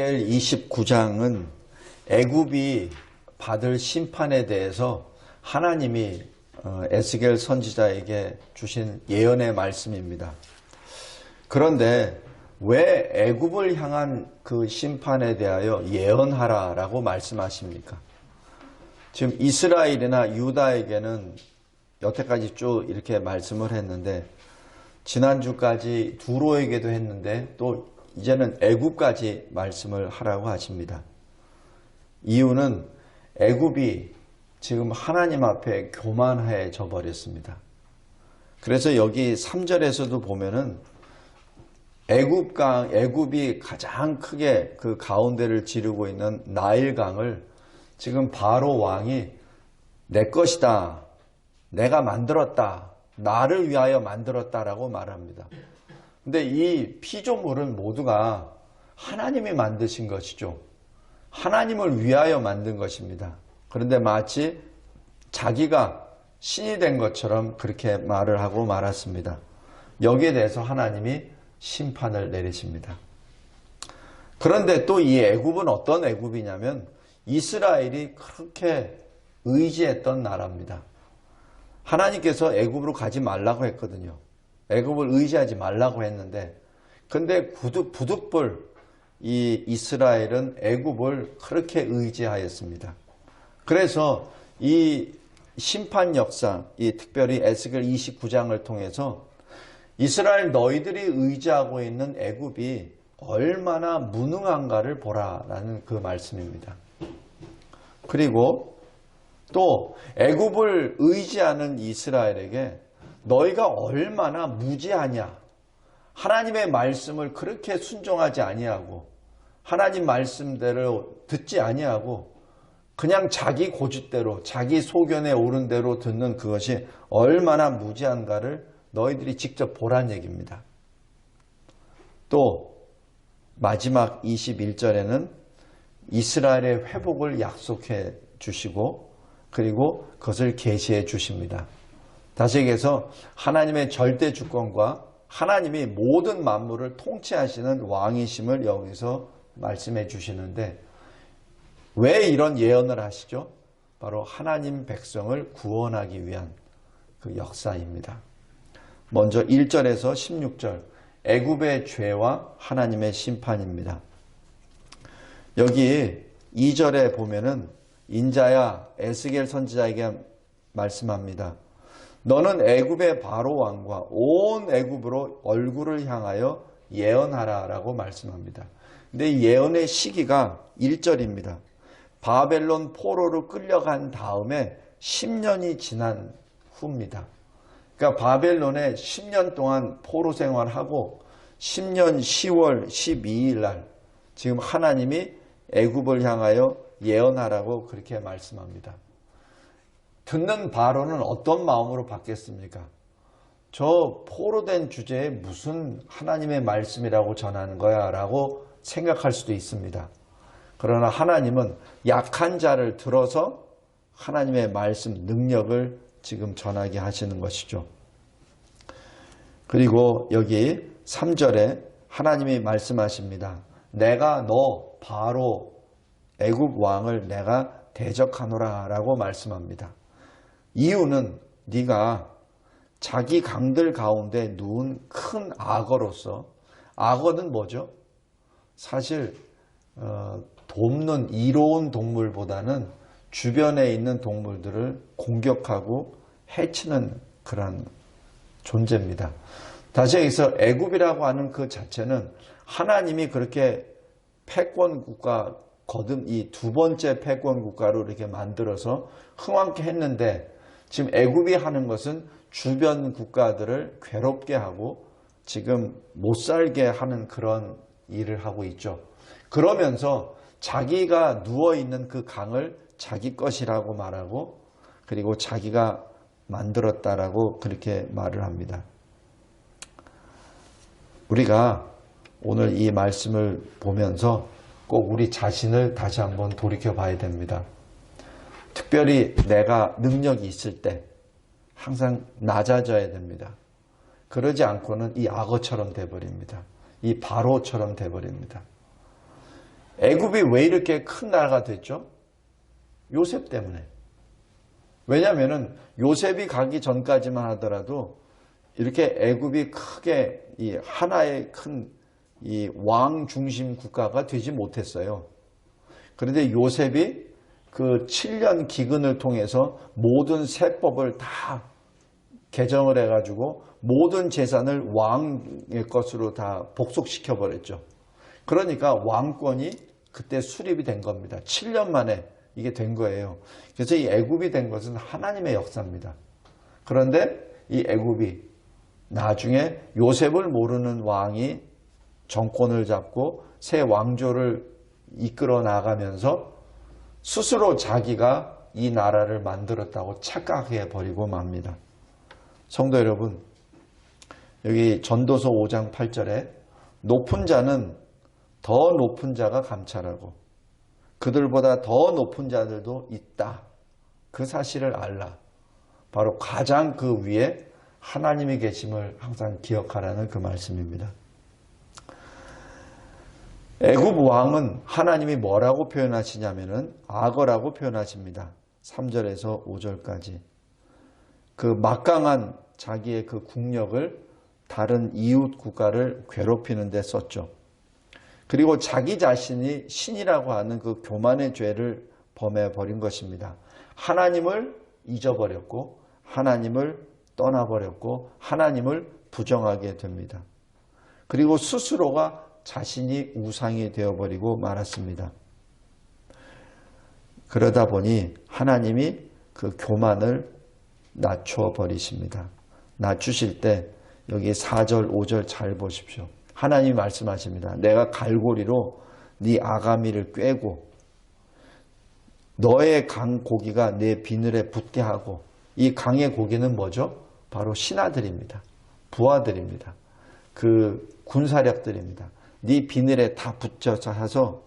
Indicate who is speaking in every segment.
Speaker 1: 에스겔 29장은 애굽이 받을 심판에 대해서 하나님이 에스겔 선지자에게 주신 예언의 말씀입니다. 그런데 왜 애굽을 향한 그 심판에 대하여 예언하라라고 말씀하십니까? 지금 이스라엘이나 유다에게는 여태까지 쭉 이렇게 말씀을 했는데, 지난주까지 두로에게도 했는데 또 이제는 애굽까지 말씀을 하라고 하십니다. 이유는 애굽이 지금 하나님 앞에 교만해져 버렸습니다. 그래서 여기 3절에서도 보면은 애굽이 가장 크게 그 가운데를 지르고 있는 나일강을 지금 바로 왕이 내 것이다, 내가 만들었다, 나를 위하여 만들었다라고 말합니다. 근데 이 피조물은 모두가 하나님이 만드신 것이죠. 하나님을 위하여 만든 것입니다. 그런데 마치 자기가 신이 된 것처럼 그렇게 말을 하고 말았습니다. 여기에 대해서 하나님이 심판을 내리십니다. 그런데 또 이 애굽은 어떤 애굽이냐면 이스라엘이 그렇게 의지했던 나라입니다. 하나님께서 애굽으로 가지 말라고 했거든요. 애굽을 의지하지 말라고 했는데, 근데 부득불 이 이스라엘은 애굽을 그렇게 의지하였습니다. 그래서 이 심판 역사, 이 특별히 에스겔 29장을 통해서 이스라엘 너희들이 의지하고 있는 애굽이 얼마나 무능한가를 보라라는 그 말씀입니다. 그리고 또 애굽을 의지하는 이스라엘에게 너희가 얼마나 무지하냐, 하나님의 말씀을 그렇게 순종하지 아니하고 하나님 말씀대로 듣지 아니하고 그냥 자기 고집대로 자기 소견에 오른 대로 듣는 그것이 얼마나 무지한가를 너희들이 직접 보란 얘기입니다. 또 마지막 21절에는 이스라엘의 회복을 약속해 주시고 그리고 그것을 계시해 주십니다. 다시 얘기해서 하나님의 절대 주권과 하나님이 모든 만물을 통치하시는 왕이심을 여기서 말씀해 주시는데, 왜 이런 예언을 하시죠? 바로 하나님 백성을 구원하기 위한 그 역사입니다. 먼저 1절에서 16절, 애굽의 죄와 하나님의 심판입니다. 여기 2절에 보면은 인자야 에스겔 선지자에게 말씀합니다. 너는 애굽의 바로 왕과 온 애굽으로 얼굴을 향하여 예언하라 라고 말씀합니다. 근데 이 예언의 시기가 1절입니다. 바벨론 포로로 끌려간 다음에 10년이 지난 후입니다. 그러니까 바벨론에 10년 동안 포로 생활하고 10년 10월 12일 날 지금 하나님이 애굽을 향하여 예언하라고 그렇게 말씀합니다. 듣는 바로는 어떤 마음으로 받겠습니까? 저 포로된 주제에 무슨 하나님의 말씀이라고 전하는 거야 라고 생각할 수도 있습니다. 그러나 하나님은 약한 자를 들어서 하나님의 말씀 능력을 지금 전하게 하시는 것이죠. 그리고 여기 3절에 하나님이 말씀하십니다. 내가 너 바로 애굽 왕을 내가 대적하노라 라고 말씀합니다. 이유는 네가 자기 강들 가운데 누운 큰 악어로서, 악어는 뭐죠? 사실 돕는 이로운 동물보다는 주변에 있는 동물들을 공격하고 해치는 그런 존재입니다. 다시 여기서 애굽이라고 하는 그 자체는 하나님이 그렇게 패권 국가, 거듭 이 두 번째 패권 국가로 이렇게 만들어서 흥왕케 했는데, 지금 애굽이 하는 것은 주변 국가들을 괴롭게 하고 지금 못 살게 하는 그런 일을 하고 있죠. 그러면서 자기가 누워있는 그 강을 자기 것이라고 말하고, 그리고 자기가 만들었다라고 그렇게 말을 합니다. 우리가 오늘 이 말씀을 보면서 꼭 우리 자신을 다시 한번 돌이켜 봐야 됩니다. 특별히 내가 능력이 있을 때 항상 낮아져야 됩니다. 그러지 않고는 이 악어처럼 돼버립니다. 이 바로처럼 돼버립니다. 애굽이 왜 이렇게 큰 나라가 됐죠? 요셉 때문에. 왜냐하면 요셉이 가기 전까지만 하더라도 이렇게 애굽이 크게 이 하나의 큰 이 왕 중심 국가가 되지 못했어요. 그런데 요셉이 그 7년 기근을 통해서 모든 세법을 다 개정을 해가지고 모든 재산을 왕의 것으로 다 복속시켜 버렸죠. 그러니까 왕권이 그때 수립이 된 겁니다. 7년 만에 이게 된 거예요. 그래서 이 애굽이 된 것은 하나님의 역사입니다. 그런데 이 애굽이 나중에 요셉을 모르는 왕이 정권을 잡고 새 왕조를 이끌어 나가면서 스스로 자기가 이 나라를 만들었다고 착각해 버리고 맙니다. 성도 여러분, 여기 전도서 5장 8절에 높은 자는 더 높은 자가 감찰하고 그들보다 더 높은 자들도 있다. 그 사실을 알라. 바로 가장 그 위에 하나님이 계심을 항상 기억하라는 그 말씀입니다. 애굽 왕은 하나님이 뭐라고 표현하시냐면은 악어라고 표현하십니다. 3절에서 5절까지. 그 막강한 자기의 그 국력을 다른 이웃 국가를 괴롭히는 데 썼죠. 그리고 자기 자신이 신이라고 하는 그 교만의 죄를 범해버린 것입니다. 하나님을 잊어버렸고 하나님을 떠나버렸고 하나님을 부정하게 됩니다. 그리고 스스로가 자신이 우상이 되어버리고 말았습니다. 그러다 보니 하나님이 그 교만을 낮춰버리십니다. 낮추실 때 여기 4절 5절 잘 보십시오. 하나님이 말씀하십니다. 내가 갈고리로 네 아가미를 꿰고 너의 강 고기가 내 비늘에 붙게 하고, 이 강의 고기는 뭐죠? 바로 신하들입니다. 부하들입니다. 그 군사력들입니다. 네 비늘에 다 붙여서 해서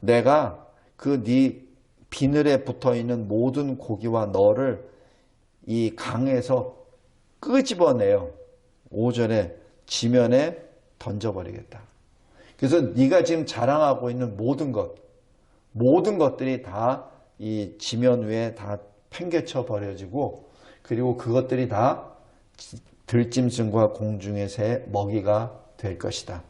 Speaker 1: 내가 그 네 비늘에 붙어있는 모든 고기와 너를 이 강에서 끄집어내요. 5절에 지면에 던져버리겠다. 그래서 네가 지금 자랑하고 있는 모든 것들이 다 이 지면 위에 다 팽개쳐 버려지고, 그리고 그것들이 다 들짐승과 공중의 새 먹이가 될 것이다.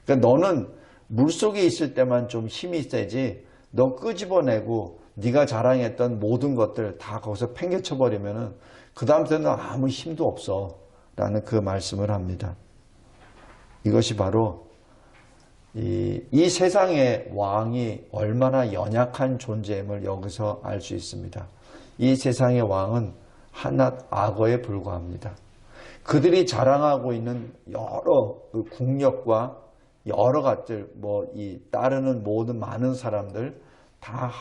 Speaker 1: 그러니까 너는 물속에 있을 때만 좀 힘이 세지, 너 끄집어내고 네가 자랑했던 모든 것들 다 거기서 팽개쳐 버리면은 그 다음부터는 아무 힘도 없어 라는 그 말씀을 합니다. 이것이 바로 이 세상의 왕이 얼마나 연약한 존재임을 여기서 알 수 있습니다. 이 세상의 왕은 한낱 악어에 불과합니다. 그들이 자랑하고 있는 여러 국력과 여러 가지들, 이 따르는 모든 많은 사람들 다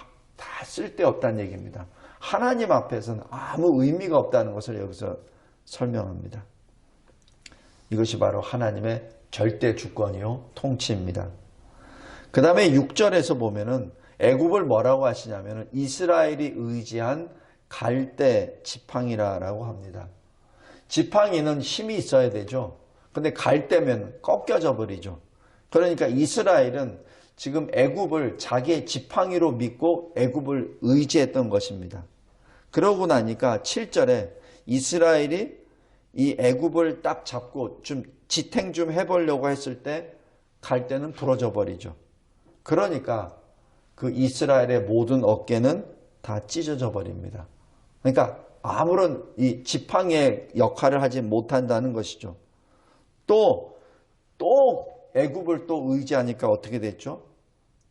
Speaker 1: 쓸데없다는 얘기입니다. 하나님 앞에서는 아무 의미가 없다는 것을 여기서 설명합니다. 이것이 바로 하나님의 절대 주권이요 통치입니다. 그 다음에 6절에서 보면은 애굽을 뭐라고 하시냐면은 이스라엘이 의지한 갈대 지팡이라고 합니다. 지팡이는 힘이 있어야 되죠. 근데 갈대면 꺾여져 버리죠. 그러니까 이스라엘은 지금 애굽을 자기의 지팡이로 믿고 애굽을 의지했던 것입니다. 그러고 나니까 7절에 이스라엘이 이 애굽을 딱 잡고 좀 지탱 좀 해보려고 했을 때 갈대는 부러져 버리죠. 그러니까 그 이스라엘의 모든 어깨는 다 찢어져 버립니다. 그러니까 아무런 이 지팡이의 역할을 하지 못한다는 것이죠. 또 애굽을 또 의지하니까 어떻게 됐죠?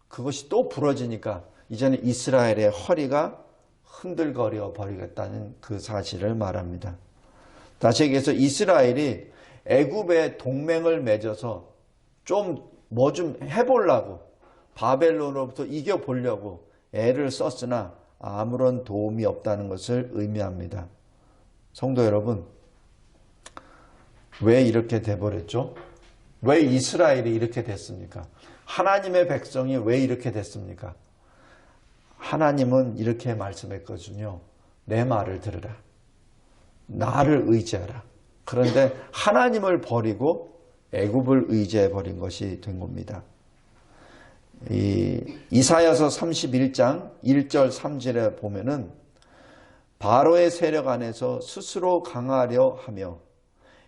Speaker 1: 그것이 또 부러지니까 이제는 이스라엘의 허리가 흔들거려 버리겠다는 그 사실을 말합니다. 다시 얘기해서 이스라엘이 애굽의 동맹을 맺어서 뭐 좀 해보려고, 바벨론으로부터 이겨보려고 애를 썼으나 아무런 도움이 없다는 것을 의미합니다. 성도 여러분, 왜 이렇게 돼버렸죠? 왜 이스라엘이 이렇게 됐습니까? 하나님의 백성이 왜 이렇게 됐습니까? 하나님은 이렇게 말씀했거든요. 내 말을 들으라. 나를 의지하라. 그런데 하나님을 버리고 애굽을 의지해 버린 것이 된 겁니다. 이사야서 31장 1절 3절에 보면은 바로의 세력 안에서 스스로 강하려 하며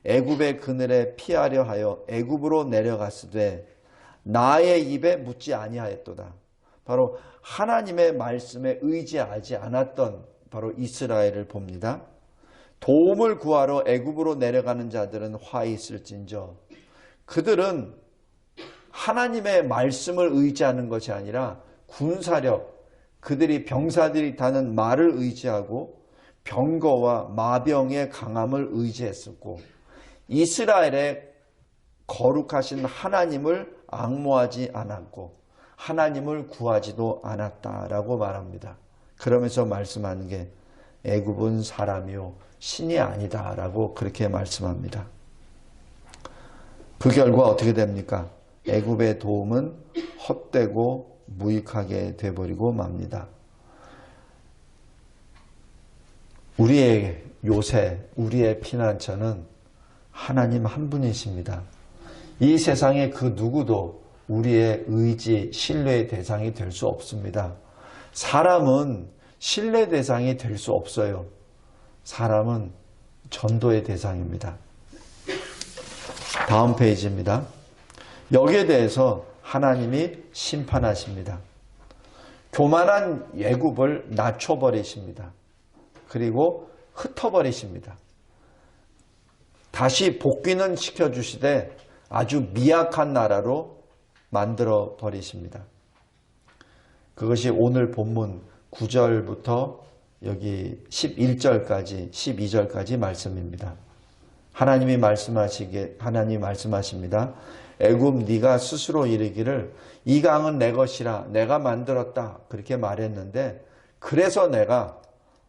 Speaker 1: 애굽의 그늘에 피하려 하여 애굽으로 내려갔으되 나의 입에 묻지 아니하였도다. 바로 하나님의 말씀에 의지하지 않았던 바로 이스라엘을 봅니다. 도움을 구하러 애굽으로 내려가는 자들은 화히 있을진저 그들은 하나님의 말씀을 의지하는 것이 아니라 군사력, 그들이 병사들이 타는 말을 의지하고 병거와 마병의 강함을 의지했었고 이스라엘의 거룩하신 하나님을 앙모하지 않았고 하나님을 구하지도 않았다라고 말합니다. 그러면서 말씀하는 게 애굽은 사람이요 신이 아니다라고 그렇게 말씀합니다. 그 결과 어떻게 됩니까? 애굽의 도움은 헛되고 무익하게 돼버리고 맙니다. 우리의 요새, 우리의 피난처는 하나님 한 분이십니다. 이 세상에 그 누구도 우리의 의지, 신뢰의 대상이 될 수 없습니다. 사람은 신뢰 대상이 될 수 없어요. 사람은 전도의 대상입니다. 다음 페이지입니다. 여기에 대해서 하나님이 심판하십니다. 교만한 애굽을 낮춰버리십니다. 그리고 흩어버리십니다. 다시 복귀는 시켜주시되 아주 미약한 나라로 만들어 버리십니다. 그것이 오늘 본문 9절부터 여기 11절까지 12절까지 말씀입니다. 하나님이 말씀하십니다. 애굽 네가 스스로 이르기를 이 강은 내 것이라 내가 만들었다 그렇게 말했는데 그래서 내가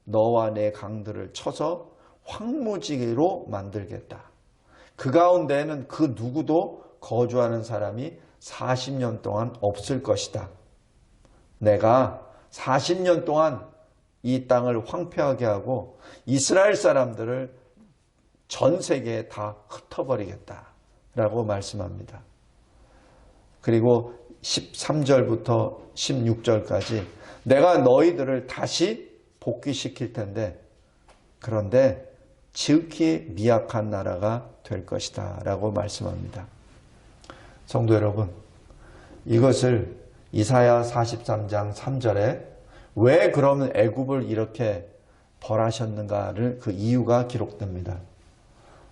Speaker 1: 너와 내 강들을 쳐서 황무지로 만들겠다. 그 가운데에는 그 누구도 거주하는 사람이 40년 동안 없을 것이다. 내가 40년 동안 이 땅을 황폐하게 하고 이스라엘 사람들을 전 세계에 다 흩어버리겠다라고 말씀합니다. 그리고 13절부터 16절까지 내가 너희들을 다시 복귀시킬 텐데 그런데 지극히 미약한 나라가 될 것이다 라고 말씀합니다. 성도 여러분, 이것을 이사야 43장 3절에 왜 그러면 애굽을 이렇게 벌하셨는가를 그 이유가 기록됩니다.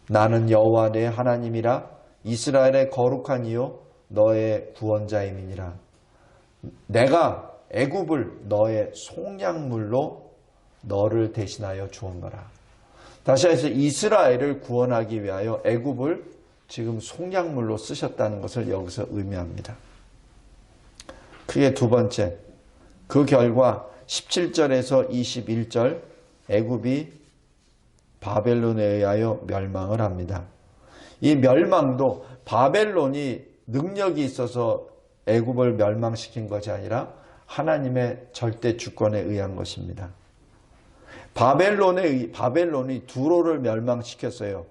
Speaker 1: 나는 여호와 내 하나님이라 이스라엘의 거룩한 이요 너의 구원자임이니라. 내가 애굽을 너의 속량물로 너를 대신하여 주었노라. 다시 해서 이스라엘을 구원하기 위하여 애굽을 지금 속량물로 쓰셨다는 것을 여기서 의미합니다. 그게 두 번째, 그 결과 17절에서 21절 애굽이 바벨론에 의하여 멸망을 합니다. 이 멸망도 바벨론이 능력이 있어서 애굽을 멸망시킨 것이 아니라 하나님의 절대 주권에 의한 것입니다. 바벨론이 두로를 멸망시켰어요.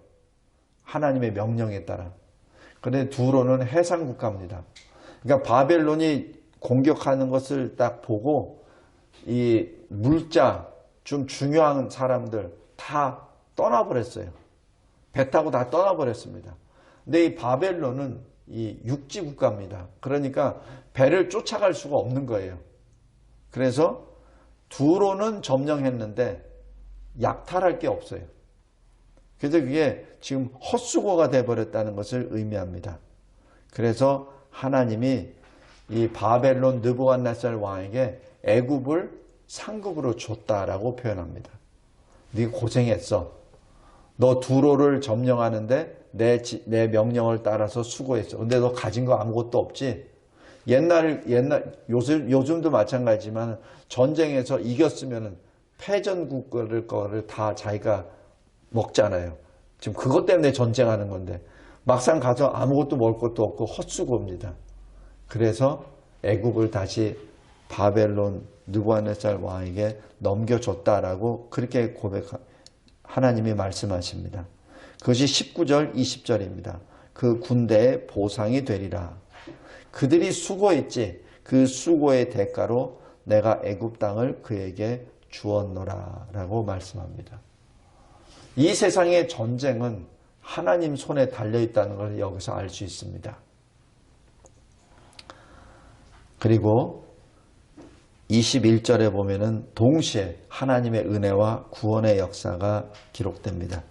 Speaker 1: 하나님의 명령에 따라. 그런데 두로는 해상 국가입니다. 그러니까 바벨론이 공격하는 것을 딱 보고 이 물자 좀 중요한 사람들 다 떠나버렸어요. 배 타고 다 떠나버렸습니다. 근데 이 바벨론은 이 육지 국가입니다. 그러니까 배를 쫓아갈 수가 없는 거예요. 그래서 두로는 점령했는데 약탈할 게 없어요. 그래서 그게 지금 헛수고가 되어버렸다는 것을 의미합니다. 그래서 하나님이 이 바벨론 느부갓네살 왕에게 애굽을 상급으로 줬다라고 표현합니다. 네가 고생했어. 너 두로를 점령하는데 내 명령을 따라서 수고했어. 근데 너 가진 거 아무것도 없지? 요즘도 마찬가지지만 전쟁에서 이겼으면 패전국가를 거를 다 자기가 먹잖아요. 지금 그것 때문에 전쟁하는 건데 막상 가서 아무것도 먹을 것도 없고 헛수고입니다. 그래서 애굽을 다시 바벨론 느부갓네살 왕에게 넘겨줬다라고 그렇게 하나님이 말씀하십니다. 그것이 19절 20절입니다. 그 군대의 보상이 되리라. 그들이 수고했지. 그 수고의 대가로 내가 애굽 땅을 그에게 주었노라 라고 말씀합니다. 이 세상의 전쟁은 하나님 손에 달려있다는 걸 여기서 알 수 있습니다. 그리고 21절에 보면은 동시에 하나님의 은혜와 구원의 역사가 기록됩니다.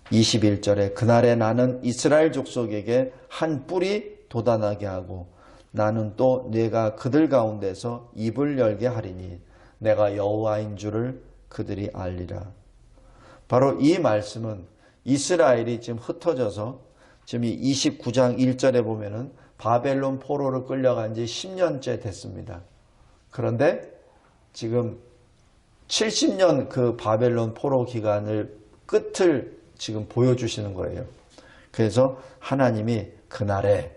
Speaker 1: 21절에 그날에 나는 이스라엘 족속에게 한 뿔이 돋아나게 하고 나는 또 내가 그들 가운데서 입을 열게 하리니 내가 여호와인 줄을 그들이 알리라. 바로 이 말씀은 이스라엘이 지금 흩어져서 지금 이 29장 1절에 보면은 바벨론 포로로 끌려간 지 10년째 됐습니다. 그런데 지금 70년 그 바벨론 포로 기간을 끝을 지금 보여주시는 거예요. 그래서 하나님이 그날에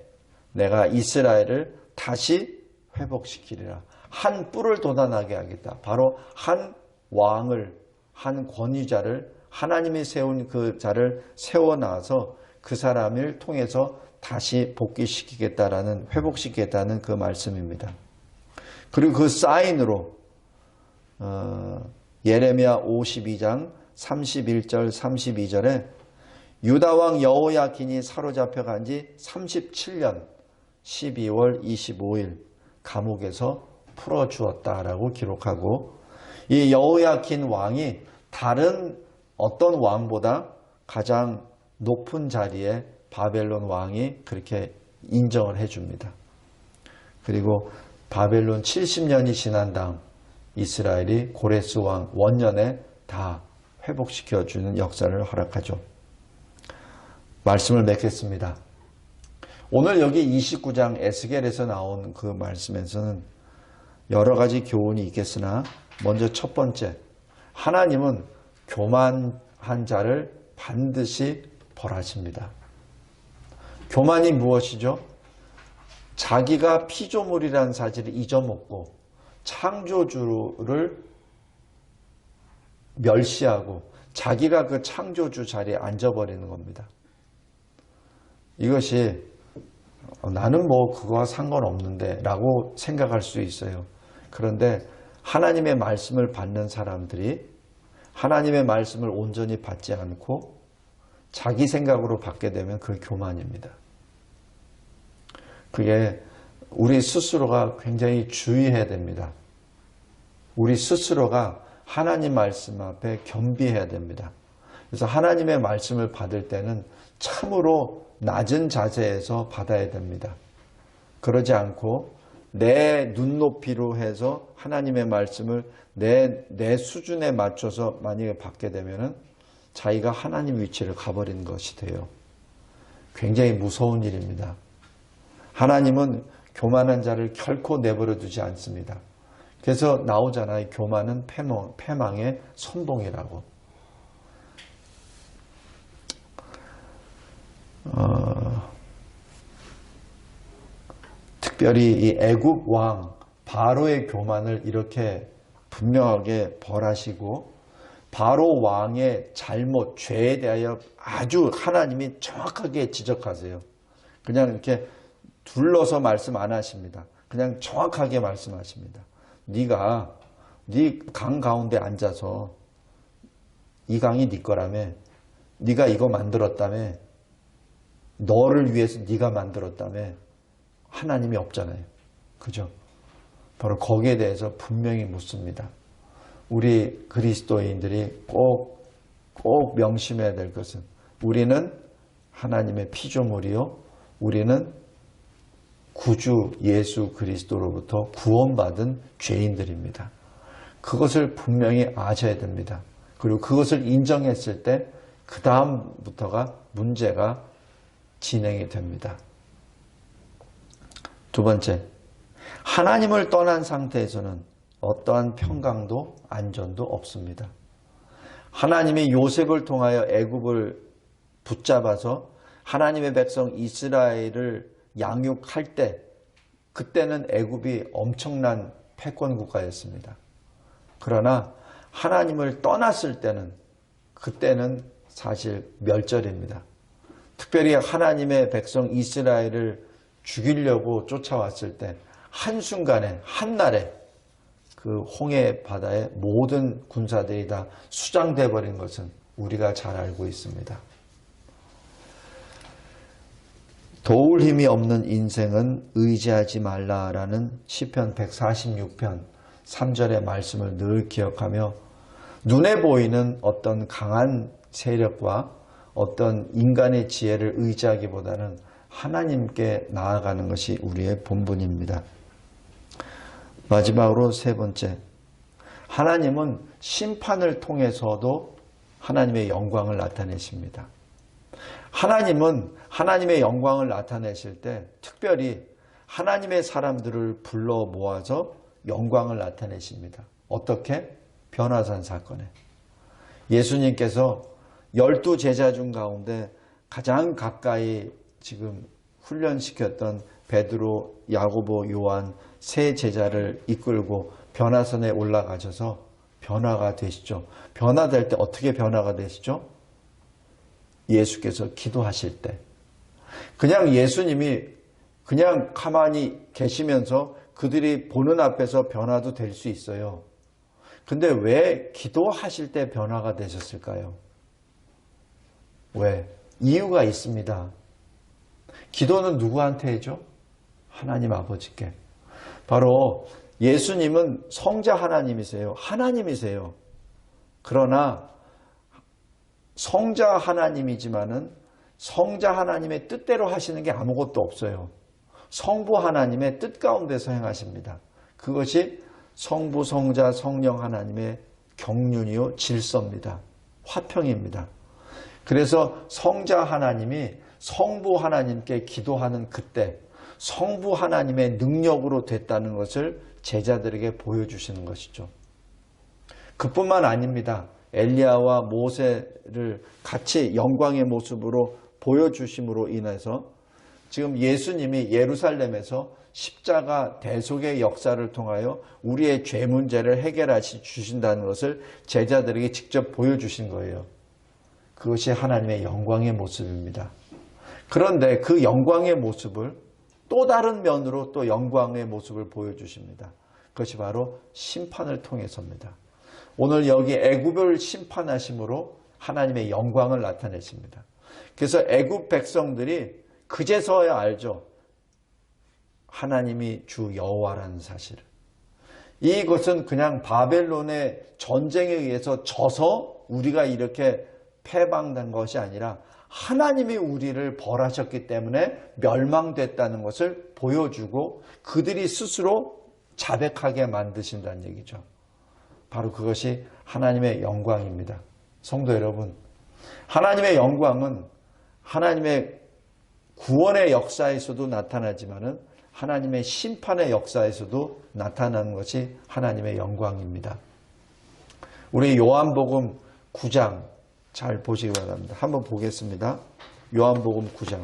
Speaker 1: 내가 이스라엘을 다시 회복시키리라. 한 뿔을 돋아나게 하겠다. 바로 한 왕을, 한 권위자를 하나님이 세운 그 자를 세워놔서 그 사람을 통해서 다시 복귀시키겠다라는, 회복시키겠다는 그 말씀입니다. 그리고 그 사인으로 예레미야 52장 31절 32절에 유다왕 여호야긴이 사로잡혀간 지 37년 12월 25일 감옥에서 풀어주었다라고 기록하고, 이 여호야긴 왕이 다른 어떤 왕보다 가장 높은 자리에 바벨론 왕이 그렇게 인정을 해줍니다. 그리고 바벨론 70년이 지난 다음 이스라엘이 고레스 왕 원년에 다 회복시켜주는 역사를 허락하죠. 말씀을 맺겠습니다. 오늘 여기 29장 에스겔에서 나온 그 말씀에서는 여러 가지 교훈이 있겠으나 먼저 첫 번째, 하나님은 교만한 자를 반드시 벌하십니다. 교만이 무엇이죠? 자기가 피조물이라는 사실을 잊어먹고 창조주를 멸시하고 자기가 그 창조주 자리에 앉아버리는 겁니다. 이것이 나는 뭐 그거와 상관없는데 라고 생각할 수 있어요. 그런데 하나님의 말씀을 받는 사람들이 하나님의 말씀을 온전히 받지 않고 자기 생각으로 받게 되면 그게 교만입니다. 그게 우리 스스로가 굉장히 주의해야 됩니다. 우리 스스로가 하나님 말씀 앞에 겸비해야 됩니다. 그래서 하나님의 말씀을 받을 때는 참으로 낮은 자세에서 받아야 됩니다. 그러지 않고 내 눈높이로 해서 하나님의 말씀을 내 수준에 맞춰서 만약에 받게 되면은 자기가 하나님 위치를 가버린 것이 돼요. 굉장히 무서운 일입니다. 하나님은 교만한 자를 결코 내버려 두지 않습니다. 그래서 나오잖아요. 교만은 패망의 선봉이라고. 특별히 이 애굽 왕 바로의 교만을 이렇게 분명하게 벌하시고 바로 왕의 잘못, 죄에 대하여 아주 하나님이 정확하게 지적하세요. 그냥 이렇게 둘러서 말씀 안 하십니다. 그냥 정확하게 말씀하십니다. 네가 네 강 가운데 앉아서 이 강이 네 거라며, 네가 이거 만들었다며, 너를 위해서 네가 만들었다며, 하나님이 없잖아요. 그죠? 바로 거기에 대해서 분명히 묻습니다. 우리 그리스도인들이 꼭 명심해야 될 것은 우리는 하나님의 피조물이요, 우리는 구주 예수 그리스도로부터 구원받은 죄인들입니다. 그것을 분명히 아셔야 됩니다. 그리고 그것을 인정했을 때 그 다음부터가 문제가 진행이 됩니다. 두 번째, 하나님을 떠난 상태에서는 어떠한 평강도 안전도 없습니다. 하나님이 요셉을 통하여 애굽을 붙잡아서 하나님의 백성 이스라엘을 양육할 때, 그때는 애굽이 엄청난 패권 국가였습니다. 그러나 하나님을 떠났을 때는, 그때는 사실 멸절입니다. 특별히 하나님의 백성 이스라엘을 죽이려고 쫓아왔을 때 한순간에 한날에 그 홍해 바다의 모든 군사들이 다 수장돼 버린 것은 우리가 잘 알고 있습니다. 도울 힘이 없는 인생은 의지하지 말라라는 시편 146편 3절의 말씀을 늘 기억하며 눈에 보이는 어떤 강한 세력과 어떤 인간의 지혜를 의지하기보다는 하나님께 나아가는 것이 우리의 본분입니다. 마지막으로 세 번째, 하나님은 심판을 통해서도 하나님의 영광을 나타내십니다. 하나님은 하나님의 영광을 나타내실 때 특별히 하나님의 사람들을 불러 모아서 영광을 나타내십니다. 어떻게? 변화산 사건에. 예수님께서 12제자 중 가운데 가장 가까이 지금 훈련시켰던 베드로, 야고보, 요한 세 제자를 이끌고 변화산에 올라가셔서 변화가 되시죠. 변화될 때 어떻게 변화가 되시죠? 예수께서 기도하실 때. 그냥 예수님이 그냥 가만히 계시면서 그들이 보는 앞에서 변화도 될 수 있어요. 근데 왜 기도하실 때 변화가 되셨을까요? 왜? 이유가 있습니다. 기도는 누구한테 해죠? 하나님 아버지께. 바로 예수님은 성자 하나님이세요. 하나님이세요. 그러나 성자 하나님이지만은 성자 하나님의 뜻대로 하시는 게 아무것도 없어요. 성부 하나님의 뜻 가운데서 행하십니다. 그것이 성부, 성자, 성령 하나님의 경륜이요 질서입니다. 화평입니다. 그래서 성자 하나님이 성부 하나님께 기도하는 그때 성부 하나님의 능력으로 됐다는 것을 제자들에게 보여주시는 것이죠. 그뿐만 아닙니다. 엘리야와 모세를 같이 영광의 모습으로 보여주심으로 인해서 지금 예수님이 예루살렘에서 십자가 대속의 역사를 통하여 우리의 죄 문제를 해결하시 주신다는 것을 제자들에게 직접 보여주신 거예요. 그것이 하나님의 영광의 모습입니다. 그런데 그 영광의 모습을 또 다른 면으로 또 영광의 모습을 보여주십니다. 그것이 바로 심판을 통해서입니다. 오늘 여기 애굽을 심판하심으로 하나님의 영광을 나타내십니다. 그래서 애굽 백성들이 그제서야 알죠. 하나님이 주 여호와라는 사실을. 이것은 그냥 바벨론의 전쟁에 의해서 져서 우리가 이렇게 패방된 것이 아니라 하나님이 우리를 벌하셨기 때문에 멸망됐다는 것을 보여주고 그들이 스스로 자백하게 만드신다는 얘기죠. 바로 그것이 하나님의 영광입니다. 성도 여러분, 하나님의 영광은 하나님의 구원의 역사에서도 나타나지만은 하나님의 심판의 역사에서도 나타나는 것이 하나님의 영광입니다. 우리 요한복음 9장 잘 보시기 바랍니다. 한번 보겠습니다. 요한복음 9장.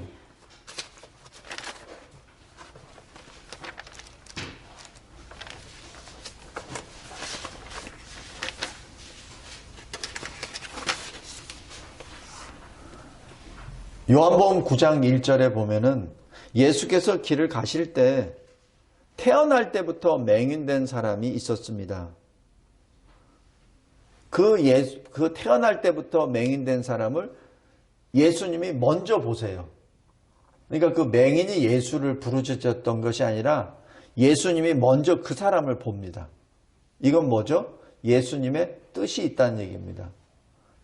Speaker 1: 요한복음 9장 1절에 보면은 예수께서 길을 가실 때 태어날 때부터 맹인된 사람이 있었습니다. 그 태어날 때부터 맹인된 사람을 예수님이 먼저 보세요. 그러니까 그 맹인이 예수를 부르짖었던 것이 아니라 예수님이 먼저 그 사람을 봅니다. 이건 뭐죠? 예수님의 뜻이 있다는 얘기입니다.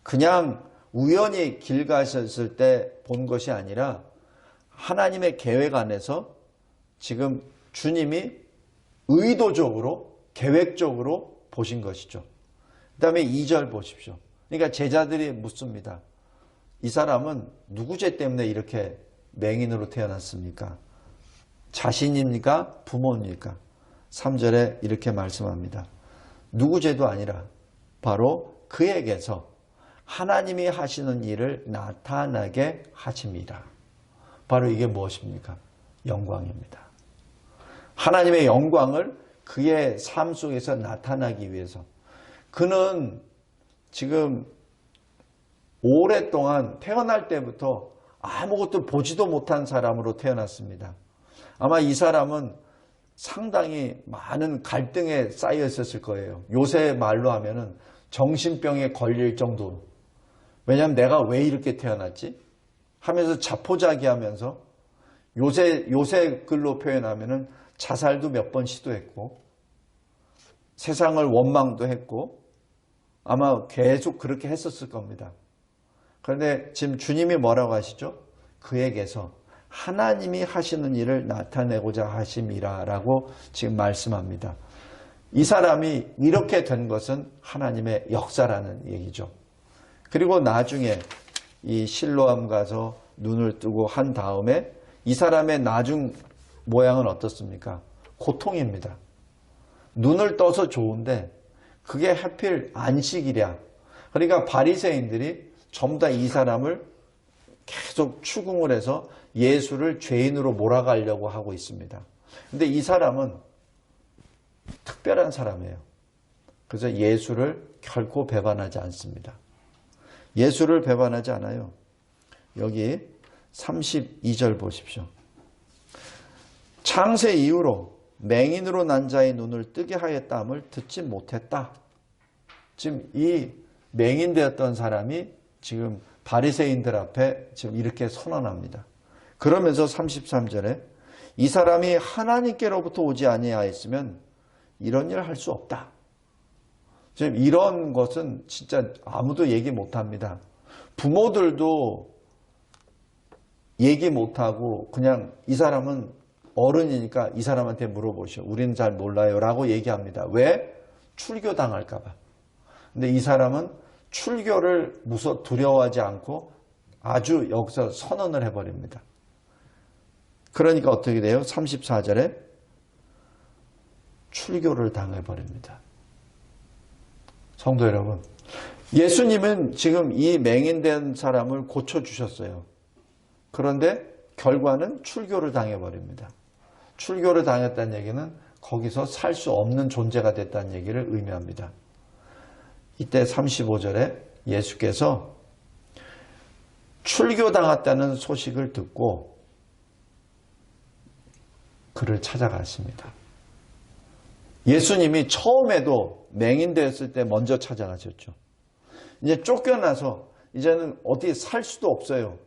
Speaker 1: 그냥 우연히 길 가셨을 때 본 것이 아니라 하나님의 계획 안에서 지금 주님이 의도적으로 계획적으로 보신 것이죠. 그 다음에 2절 보십시오. 그러니까 제자들이 묻습니다. 이 사람은 누구 죄 때문에 이렇게 맹인으로 태어났습니까? 자신입니까? 부모입니까? 3절에 이렇게 말씀합니다. 누구 죄도 아니라 바로 그에게서 하나님이 하시는 일을 나타나게 하십니다. 바로 이게 무엇입니까? 영광입니다. 하나님의 영광을 그의 삶 속에서 나타나기 위해서 그는 지금 오랫동안 태어날 때부터 아무것도 보지도 못한 사람으로 태어났습니다. 아마 이 사람은 상당히 많은 갈등에 쌓여 있었을 거예요. 요새 말로 하면은 정신병에 걸릴 정도로. 왜냐하면 내가 왜 이렇게 태어났지? 하면서 자포자기하면서 요새 글로 표현하면은 자살도 몇 번 시도했고 세상을 원망도 했고 아마 계속 그렇게 했었을 겁니다. 그런데 지금 주님이 뭐라고 하시죠? 그에게서 하나님이 하시는 일을 나타내고자 하심이라 라고 지금 말씀합니다. 이 사람이 이렇게 된 것은 하나님의 역사라는 얘기죠. 그리고 나중에 이 실로암 가서 눈을 뜨고 한 다음에 이 사람의 나중 모양은 어떻습니까? 고통입니다. 눈을 떠서 좋은데 그게 하필 안식이랴. 그러니까 바리새인들이 전부 다 이 사람을 계속 추궁을 해서 예수를 죄인으로 몰아가려고 하고 있습니다. 근데 이 사람은 특별한 사람이에요. 그래서 예수를 결코 배반하지 않습니다. 예수를 배반하지 않아요. 여기 32절 보십시오. 창세 이후로 맹인으로 난 자의 눈을 뜨게 하였다함을 듣지 못했다. 지금 이 맹인 되었던 사람이 지금 바리새인들 앞에 지금 이렇게 선언합니다. 그러면서 33절에 이 사람이 하나님께로부터 오지 아니하였으면 이런 일을 할 수 없다. 지금 이런 것은 진짜 아무도 얘기 못합니다. 부모들도 얘기 못하고 그냥 이 사람은 어른이니까 이 사람한테 물어보시오. 우리는 잘 몰라요 라고 얘기합니다. 왜? 출교당할까 봐. 근데 이 사람은 출교를 두려워하지 않고 아주 여기서 선언을 해버립니다. 그러니까 어떻게 돼요? 34절에 출교를 당해버립니다. 성도 여러분, 예수님은 지금 이 맹인된 사람을 고쳐주셨어요. 그런데 결과는 출교를 당해버립니다. 출교를 당했다는 얘기는 거기서 살 수 없는 존재가 됐다는 얘기를 의미합니다. 이때 35절에 예수께서 출교당했다는 소식을 듣고 그를 찾아가십니다. 예수님이 처음에도 맹인되었을 때 먼저 찾아가셨죠. 이제 쫓겨나서 이제는 어디 살 수도 없어요.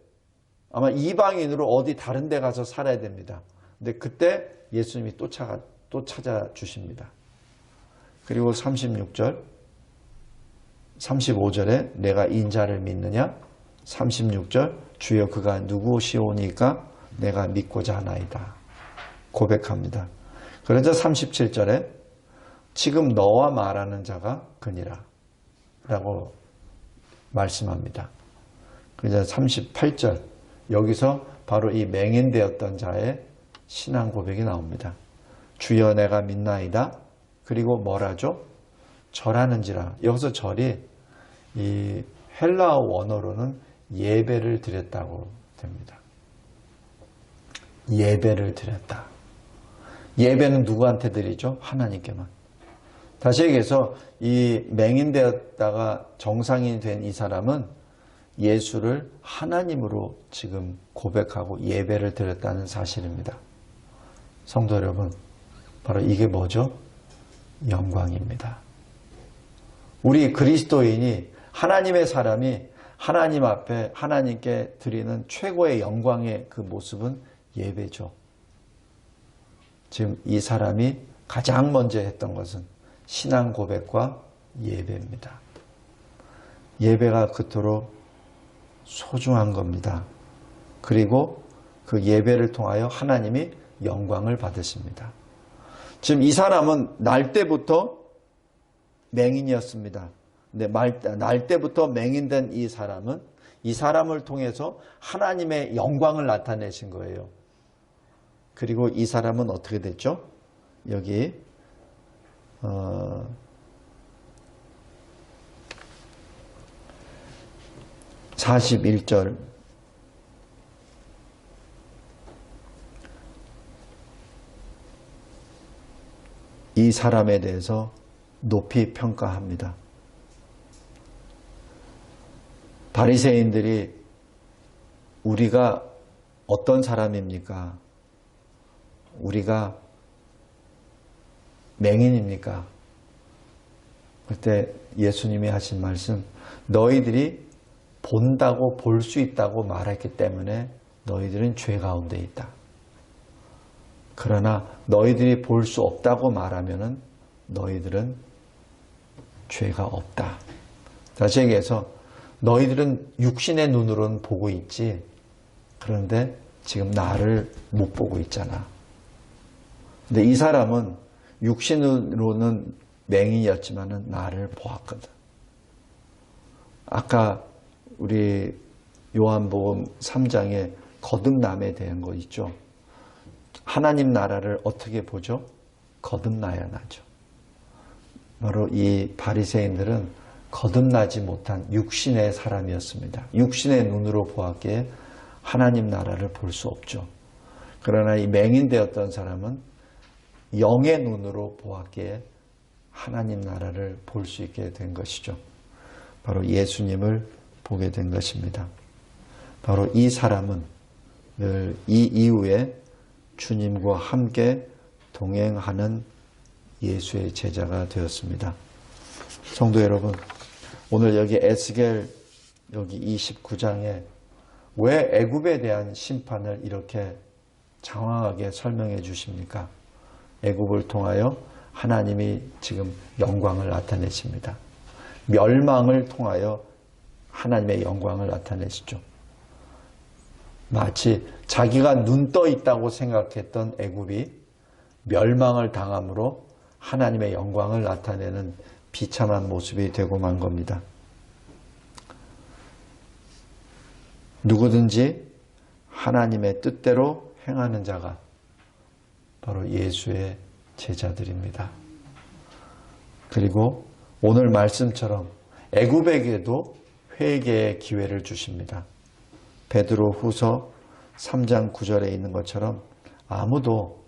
Speaker 1: 아마 이방인으로 어디 다른 데 가서 살아야 됩니다. 근데 그때 예수님이 또 찾아주십니다. 그리고 36절, 35절에 내가 인자를 믿느냐? 36절 주여 그가 누구시오니까 내가 믿고자 하나이다. 고백합니다. 그러자 37절에 지금 너와 말하는 자가 그니라 라고 말씀합니다. 그러자 38절 여기서 바로 이 맹인되었던 자의 신앙 고백이 나옵니다. 주여 내가 믿나이다. 그리고 뭐라죠? 절하는지라. 여기서 절이 이 헬라어 원어로는 예배를 드렸다고 됩니다. 예배를 드렸다. 예배는 누구한테 드리죠? 하나님께만. 다시 얘기해서 이 맹인되었다가 정상이 된 이 사람은 예수를 하나님으로 지금 고백하고 예배를 드렸다는 사실입니다. 성도 여러분, 바로 이게 뭐죠? 영광입니다. 우리 그리스도인이 하나님의 사람이 하나님 앞에 하나님께 드리는 최고의 영광의 그 모습은 예배죠. 지금 이 사람이 가장 먼저 했던 것은 신앙 고백과 예배입니다. 예배가 그토록 소중한 겁니다. 그리고 그 예배를 통하여 하나님이 영광을 받으십니다. 지금 이 사람은 날 때부터 맹인이었습니다. 근데 날 때부터 맹인된 이 사람은 이 사람을 통해서 하나님의 영광을 나타내신 거예요. 그리고 이 사람은 어떻게 됐죠? 여기 41절 이 사람에 대해서 높이 평가합니다. 바리새인들이 우리가 어떤 사람입니까? 우리가 맹인입니까? 그때 예수님이 하신 말씀, 너희들이 본다고 볼 수 있다고 말했기 때문에 너희들은 죄 가운데 있다. 그러나 너희들이 볼 수 없다고 말하면은 너희들은 죄가 없다. 다시 얘기해서 너희들은 육신의 눈으로는 보고 있지, 그런데 지금 나를 못 보고 있잖아. 근데 이 사람은 육신으로는 맹인이었지만은 나를 보았거든. 아까 우리 요한복음 3장에 거듭남에 대한 거 있죠. 하나님 나라를 어떻게 보죠? 거듭나야 나죠. 바로 이 바리새인들은 거듭나지 못한 육신의 사람이었습니다. 육신의 눈으로 보았기에 하나님 나라를 볼 수 없죠. 그러나 이 맹인되었던 사람은 영의 눈으로 보았기에 하나님 나라를 볼 수 있게 된 것이죠. 바로 예수님을 보게 된 것입니다. 바로 이 사람은 늘 이 이후에 주님과 함께 동행하는 예수의 제자가 되었습니다. 성도 여러분, 오늘 여기 에스겔 여기 29장에 왜 애굽에 대한 심판을 이렇게 장황하게 설명해 주십니까? 애굽을 통하여 하나님이 지금 영광을 나타내십니다. 멸망을 통하여 하나님의 영광을 나타내시죠. 마치 자기가 눈 떠 있다고 생각했던 애굽이 멸망을 당함으로 하나님의 영광을 나타내는 비참한 모습이 되고 만 겁니다. 누구든지 하나님의 뜻대로 행하는 자가 바로 예수의 제자들입니다. 그리고 오늘 말씀처럼 애굽에게도 회개의 기회를 주십니다. 베드로 후서 3장 9절에 있는 것처럼 아무도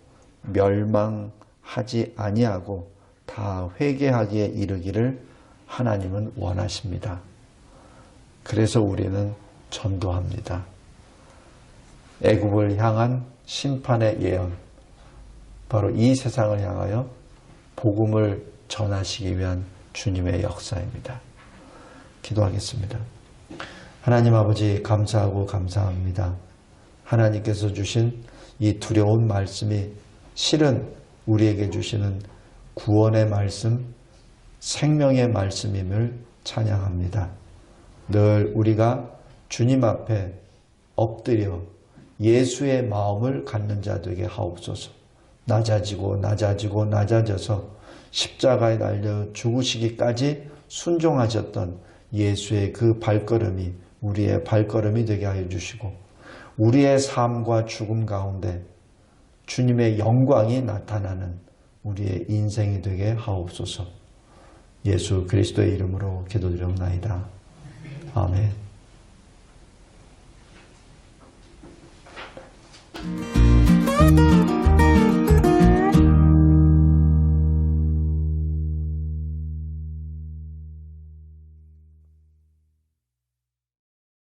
Speaker 1: 멸망하지 아니하고 다 회개하기에 이르기를 하나님은 원하십니다. 그래서 우리는 전도합니다. 애굽을 향한 심판의 예언, 바로 이 세상을 향하여 복음을 전하시기 위한 주님의 역사입니다. 기도하겠습니다. 하나님 아버지, 감사하고 감사합니다. 하나님께서 주신 이 두려운 말씀이 실은 우리에게 주시는 구원의 말씀, 생명의 말씀임을 찬양합니다. 늘 우리가 주님 앞에 엎드려 예수의 마음을 갖는 자 되게 하옵소서. 낮아지고 낮아지고 낮아져서 십자가에 달려 죽으시기까지 순종하셨던 예수의 그 발걸음이 우리의 발걸음이 되게 하여 주시고, 우리의 삶과 죽음 가운데 주님의 영광이 나타나는 우리의 인생이 되게 하옵소서. 예수 그리스도의 이름으로 기도드리옵나이다. 아멘.